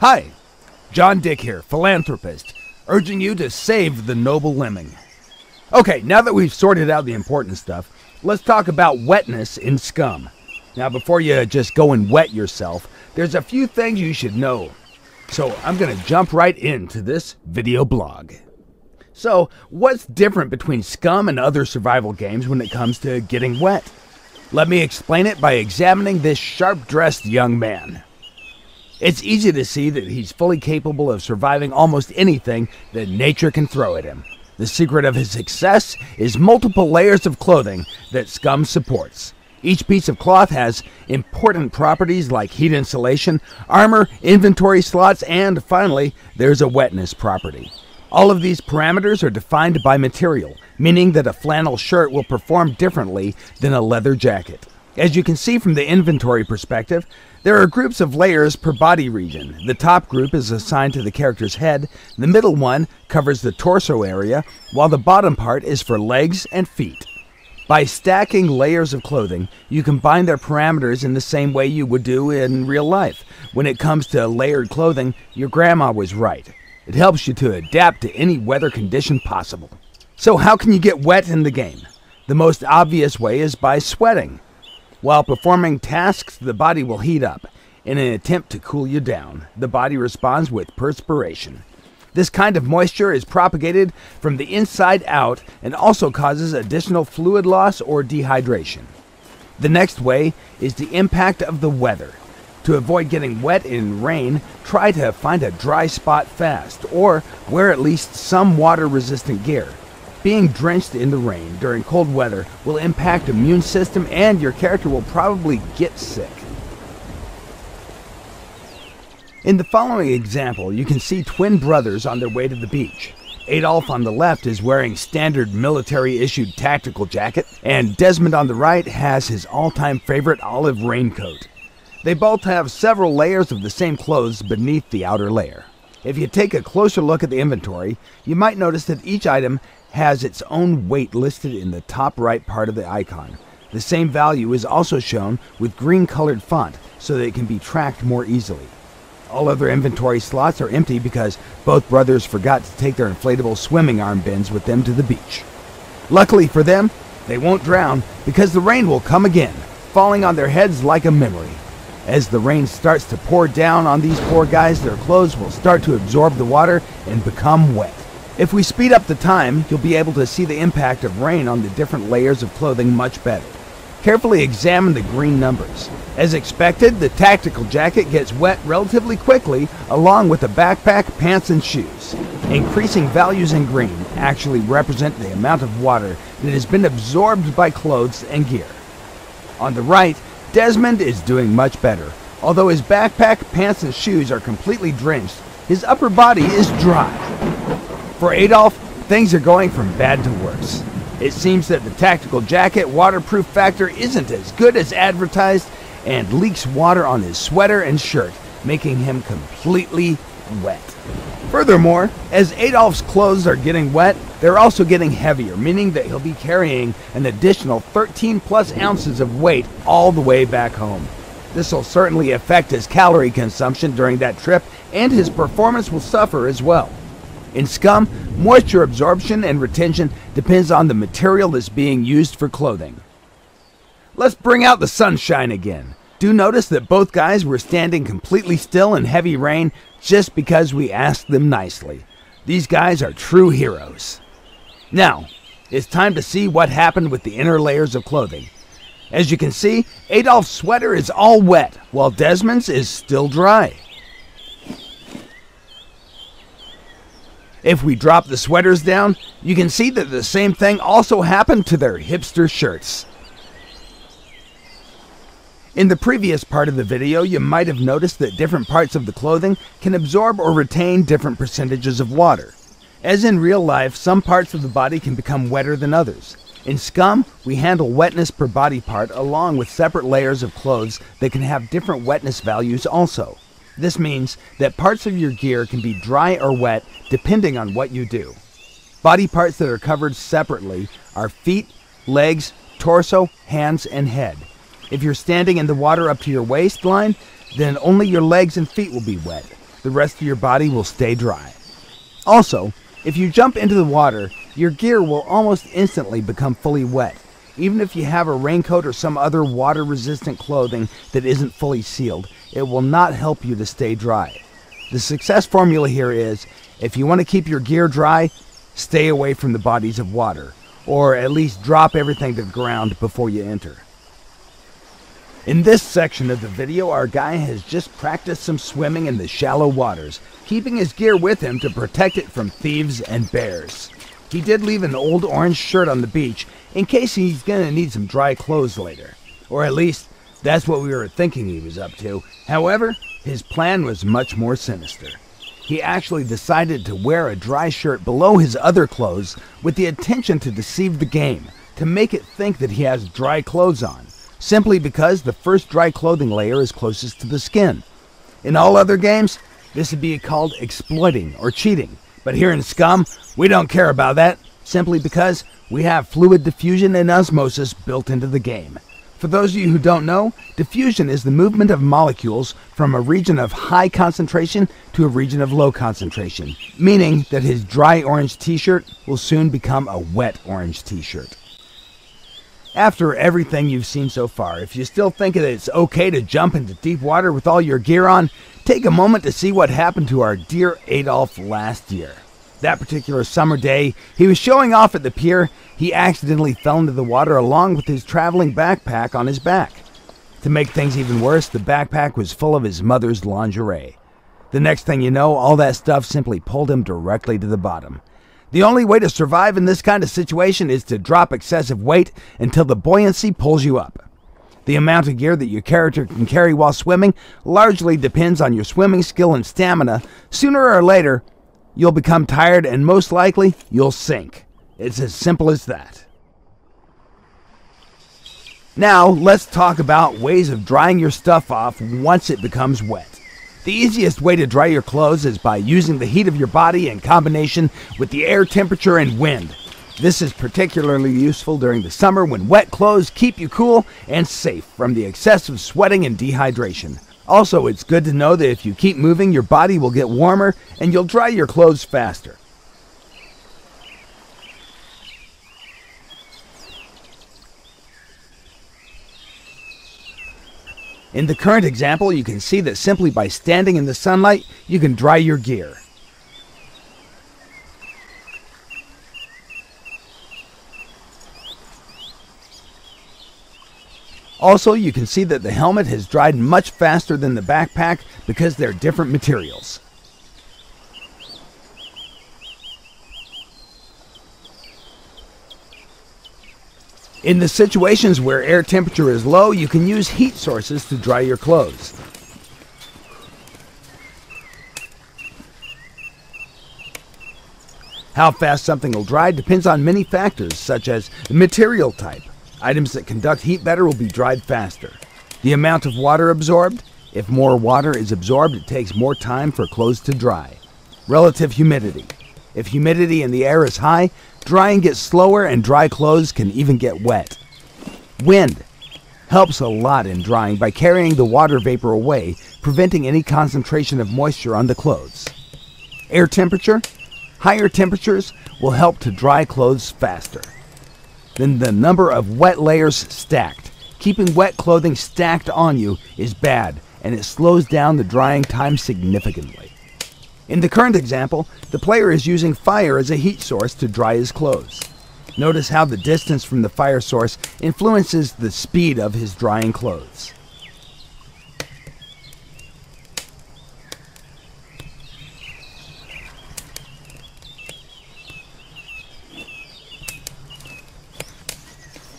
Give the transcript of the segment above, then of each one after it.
Hi, John Dick here, philanthropist, urging you to save the noble lemming. Okay, now that we've sorted out the important stuff, let's talk about wetness in Scum. Now, before you just go and wet yourself, there's a few things you should know. So I'm going to jump right into this video blog. So, what's different between Scum and other survival games when it comes to getting wet? Let me explain it by examining this sharp-dressed young man. It's easy to see that he's fully capable of surviving almost anything that nature can throw at him. The secret of his success is multiple layers of clothing that Scum supports. Each piece of cloth has important properties like heat insulation, armor, inventory slots, and finally, there's a wetness property. All of these parameters are defined by material, meaning that a flannel shirt will perform differently than a leather jacket. As you can see from the inventory perspective, there are groups of layers per body region. The top group is assigned to the character's head, the middle one covers the torso area, while the bottom part is for legs and feet. By stacking layers of clothing, you combine their parameters in the same way you would do in real life. When it comes to layered clothing, your grandma was right. It helps you to adapt to any weather condition possible. So how can you get wet in the game? The most obvious way is by sweating. While performing tasks, the body will heat up. In an attempt to cool you down, the body responds with perspiration. This kind of moisture is propagated from the inside out and also causes additional fluid loss or dehydration. The next way is the impact of the weather. To avoid getting wet in rain, try to find a dry spot fast, or wear at least some water-resistant gear. Being drenched in the rain during cold weather will impact the immune system and your character will probably get sick. In the following example, you can see twin brothers on their way to the beach. Adolf on the left is wearing standard military-issued tactical jacket, and Desmond on the right has his all-time favorite olive raincoat. They both have several layers of the same clothes beneath the outer layer. If you take a closer look at the inventory, you might notice that each item has its own weight listed in the top right part of the icon. The same value is also shown with green-colored font so that it can be tracked more easily. All other inventory slots are empty because both brothers forgot to take their inflatable swimming arm bins with them to the beach. Luckily for them, they won't drown because the rain will come again, falling on their heads like a memory. As the rain starts to pour down on these poor guys, their clothes will start to absorb the water and become wet. If we speed up the time, you'll be able to see the impact of rain on the different layers of clothing much better. Carefully examine the green numbers. As expected, the tactical jacket gets wet relatively quickly, along with the backpack, pants, and shoes. Increasing values in green actually represent the amount of water that has been absorbed by clothes and gear. On the right, Desmond is doing much better. Although his backpack, pants, and shoes are completely drenched, his upper body is dry. For Adolf, things are going from bad to worse. It seems that the tactical jacket waterproof factor isn't as good as advertised and leaks water on his sweater and shirt, making him completely wet. Furthermore, as Adolf's clothes are getting wet, they're also getting heavier, meaning that he'll be carrying an additional 13 plus ounces of weight all the way back home. This will certainly affect his calorie consumption during that trip, and his performance will suffer as well. In Scum, moisture absorption and retention depends on the material that's being used for clothing. Let's bring out the sunshine again. Do notice that both guys were standing completely still in heavy rain just because we asked them nicely. These guys are true heroes. Now, it's time to see what happened with the inner layers of clothing. As you can see, Adolf's sweater is all wet, while Desmond's is still dry. If we drop the sweaters down, you can see that the same thing also happened to their hipster shirts. In the previous part of the video, you might have noticed that different parts of the clothing can absorb or retain different percentages of water. As in real life, some parts of the body can become wetter than others. In Scum, we handle wetness per body part along with separate layers of clothes that can have different wetness values also. This means that parts of your gear can be dry or wet depending on what you do. Body parts that are covered separately are feet, legs, torso, hands, and head. If you're standing in the water up to your waistline, then only your legs and feet will be wet. the rest of your body will stay dry. Also, if you jump into the water, your gear will almost instantly become fully wet, even if you have a raincoat or some other water-resistant clothing that isn't fully sealed. It will not help you to stay dry. The success formula here is, if you want to keep your gear dry, stay away from the bodies of water, or at least drop everything to the ground before you enter. In this section of the video, our guy has just practiced some swimming in the shallow waters, keeping his gear with him to protect it from thieves and bears. He did leave an old orange shirt on the beach in case he's gonna need some dry clothes later. Or at least, that's what we were thinking he was up to. However, his plan was much more sinister. He actually decided to wear a dry shirt below his other clothes with the intention to deceive the game, to make it think that he has dry clothes on, simply because the first dry clothing layer is closest to the skin. In all other games, this would be called exploiting or cheating, but here in Scum, we don't care about that, simply because we have fluid diffusion and osmosis built into the game. For those of you who don't know, diffusion is the movement of molecules from a region of high concentration to a region of low concentration, meaning that his dry orange t-shirt will soon become a wet orange t-shirt. After everything you've seen so far, if you still think that it's okay to jump into deep water with all your gear on, take a moment to see what happened to our dear Adolf last year. That particular summer day, he was showing off at the pier. He accidentally fell into the water along with his traveling backpack on his back. To make things even worse, the backpack was full of his mother's lingerie. The next thing you know, all that stuff simply pulled him directly to the bottom. The only way to survive in this kind of situation is to drop excessive weight until the buoyancy pulls you up. The amount of gear that your character can carry while swimming largely depends on your swimming skill and stamina. Sooner or later, you'll become tired and most likely you'll sink. It's as simple as that. Now, let's talk about ways of drying your stuff off once it becomes wet. The easiest way to dry your clothes is by using the heat of your body in combination with the air temperature and wind. This is particularly useful during the summer when wet clothes keep you cool and safe from the excessive sweating and dehydration. Also, it's good to know that if you keep moving, your body will get warmer and you'll dry your clothes faster. In the current example, you can see that simply by standing in the sunlight, you can dry your gear. Also, you can see that the helmet has dried much faster than the backpack because they're different materials. In the situations where air temperature is low, you can use heat sources to dry your clothes. How fast something will dry depends on many factors, such as the material type. Items that conduct heat better will be dried faster. The amount of water absorbed. If more water is absorbed, it takes more time for clothes to dry. Relative humidity. If humidity in the air is high, drying gets slower and dry clothes can even get wet. Wind helps a lot in drying by carrying the water vapor away, preventing any concentration of moisture on the clothes. Air temperature. Higher temperatures will help to dry clothes faster. Then the number of wet layers stacked. Keeping wet clothing stacked on you is bad, and it slows down the drying time significantly. In the current example, the player is using fire as a heat source to dry his clothes. Notice how the distance from the fire source influences the speed of his drying clothes.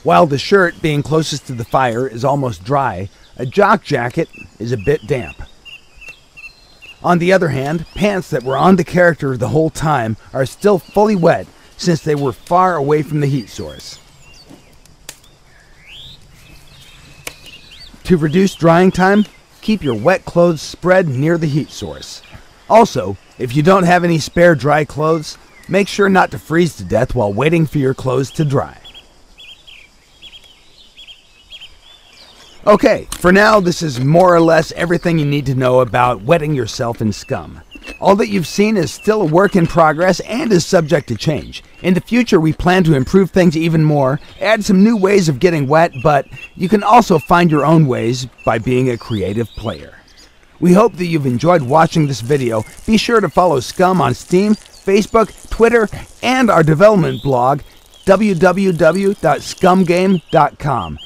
While the shirt, being closest to the fire, is almost dry, a jock jacket is a bit damp. On the other hand, pants that were on the character the whole time are still fully wet since they were far away from the heat source. To reduce drying time, keep your wet clothes spread near the heat source. Also, if you don't have any spare dry clothes, make sure not to freeze to death while waiting for your clothes to dry. Okay, for now, this is more or less everything you need to know about wetting yourself in Scum. All that you've seen is still a work in progress and is subject to change. In the future, we plan to improve things even more, add some new ways of getting wet, but you can also find your own ways by being a creative player. We hope that you've enjoyed watching this video. Be sure to follow Scum on Steam, Facebook, Twitter, and our development blog, www.scumgame.com.